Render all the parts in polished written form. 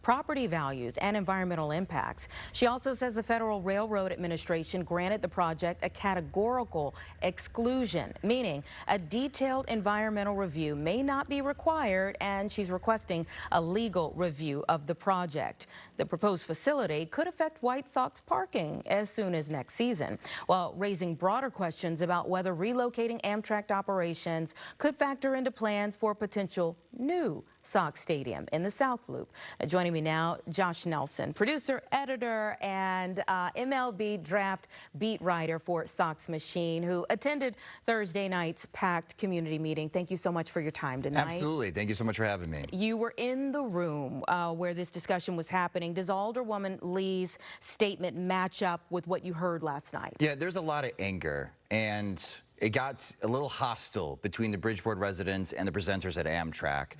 property values, and environmental impacts. She also says the Federal Railroad Administration granted the project a categorical exclusion, meaning a detailed environmental review may not be required, and she's requesting a legal review of the project. The proposed facility could affect White Sox parking as soon as next season, while raising broader questions about whether relocating Amtrak operations could factor into plans for a potential new Sox Stadium in the South Loop. Joining me now, Josh Nelson, producer, editor, and MLB draft beat writer for Sox Machine, who attended Thursday night's packed community meeting. Thank you so much for your time tonight. Absolutely. Thank you so much for having me. You were in the room where this discussion was happening. Does Alderwoman Lee's statement match up with what you heard last night? Yeah, there's a lot of anger, and it got a little hostile between the Bridgeport residents and the presenters at Amtrak,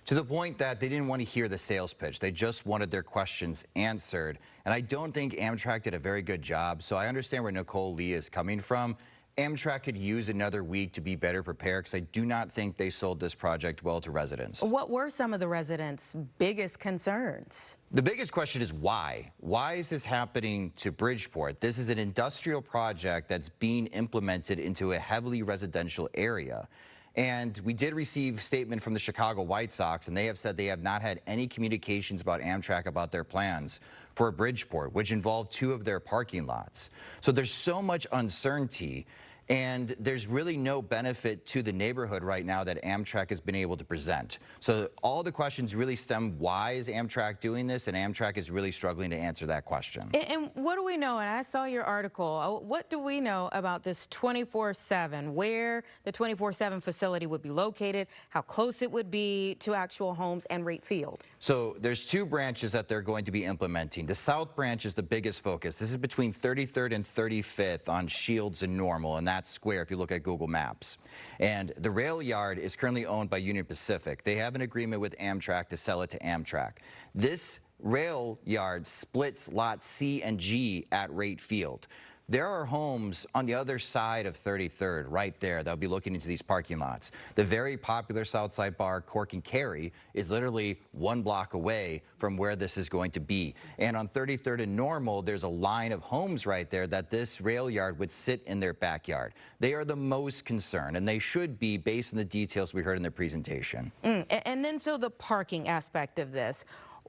to the point that they didn't want to hear the sales pitch. They just wanted their questions answered. And I don't think Amtrak did a very good job, so I understand where Nicole Lee is coming from. Amtrak could use another week to be better prepared, because I do not think they sold this project well to residents. What were some of the residents' biggest concerns? The biggest question is why? Why is this happening to Bridgeport? This is an industrial project that's being implemented into a heavily residential area. And we did receive a statement from the Chicago White Sox, and they have said they have not had any communications about Amtrak about their plans for Bridgeport, which involved 2 of their parking lots. So there's so much uncertainty, and there's really no benefit to the neighborhood right now that Amtrak has been able to present. So all the questions really stem, why is Amtrak doing this? And Amtrak is really struggling to answer that question. And what do we know? And I saw your article. What do we know about this 24/7, where the 24/7 facility would be located, how close it would be to actual homes, and Rate Field? So there's 2 branches that they're going to be implementing. The south branch is the biggest focus. This is between 33rd and 35th on Shields and Normal, and that's square if you look at Google Maps. And the rail yard is currently owned by Union Pacific. They have an agreement with Amtrak to sell it to Amtrak. This rail yard splits lots C and G at Rate Field. There are homes on the other side of 33rd, right there, that'll be looking into these parking lots. The very popular Southside bar, Cork and Carry, is literally 1 block away from where this is going to be. And on 33rd and Normal, there's a line of homes right there that this rail yard would sit in their backyard. They are the most concerned, and they should be, based on the details we heard in the presentation. And then, so the parking aspect of this,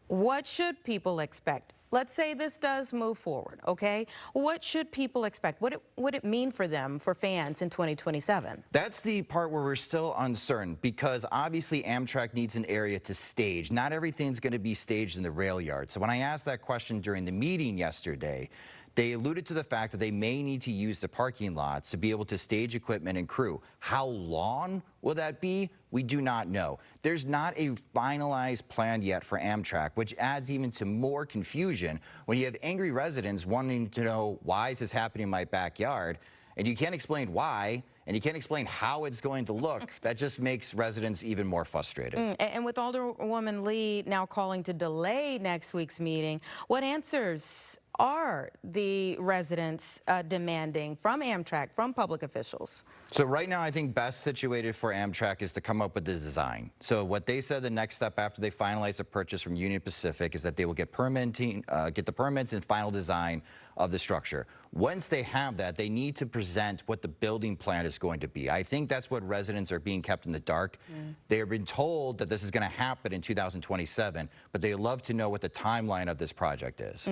what should people expect? Let's say this does move forward, okay? What should people expect? What would it mean for them, for fans in 2027? That's the part where we're still uncertain, because obviously Amtrak needs an area to stage. Not everything's going to be staged in the rail yard. So when I asked that question during the meeting yesterday, they alluded to the fact that they may need to use the parking lots to be able to stage equipment and crew. How long will that be? We do not know. There's not a finalized plan yet for Amtrak, which adds even to more confusion when you have angry residents wanting to know, why is this happening in my backyard? And you can't explain why, and you can't explain how it's going to look. That just makes residents even more frustrated. And with Alderwoman Lee now calling to delay next week's meeting, what answers are the residents demanding from Amtrak, from public officials? So right now, I think best situated for Amtrak is to come up with the design. So what they said the next step after they finalize the purchase from Union Pacific is that they will get get the permits and final design of the structure. Once they have that, they need to present what the building plan is going to be. I think that's what residents are being kept in the dark. They have been told that this is going to happen in 2027, but they love to know what the timeline of this project is.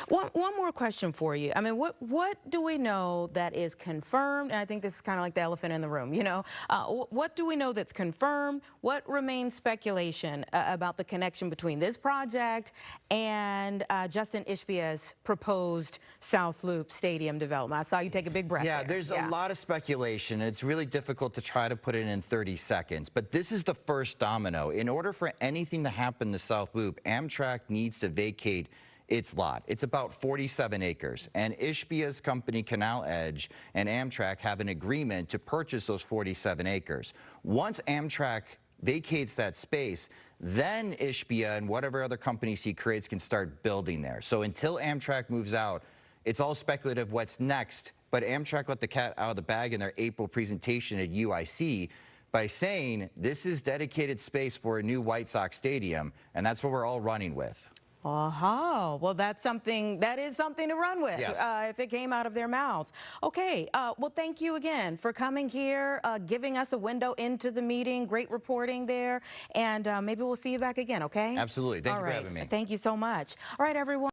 One more question for you. I mean, what do we know that is confirmed? And I think this is kind of like the elephant in the room, you know? What do we know that's confirmed? What remains speculation about the connection between this project and Justin Ishbia's proposed South Loop Stadium development? I saw you take a big breath Yeah, there. there's a lot of speculation, and it's really difficult to try to put it in 30 seconds. But this is the first domino. In order for anything to happen to South Loop, Amtrak needs to vacate its lot. It's about 47 acres, and Ishbia's company Canal Edge and Amtrak have an agreement to purchase those 47 acres. Once Amtrak vacates that space, then Ishbia and whatever other companies he creates can start building there. So until Amtrak moves out, it's all speculative what's next, but Amtrak let the cat out of the bag in their April presentation at UIC by saying this is dedicated space for a new White Sox stadium, and that's what we're all running with. Well, that is something to run with. Yes. If it came out of their mouths. Okay, well, thank you again for coming here, giving us a window into the meeting. Great reporting there, and maybe we'll see you back again, okay? Absolutely. Thank you for right. having me. Thank you so much. All right, everyone.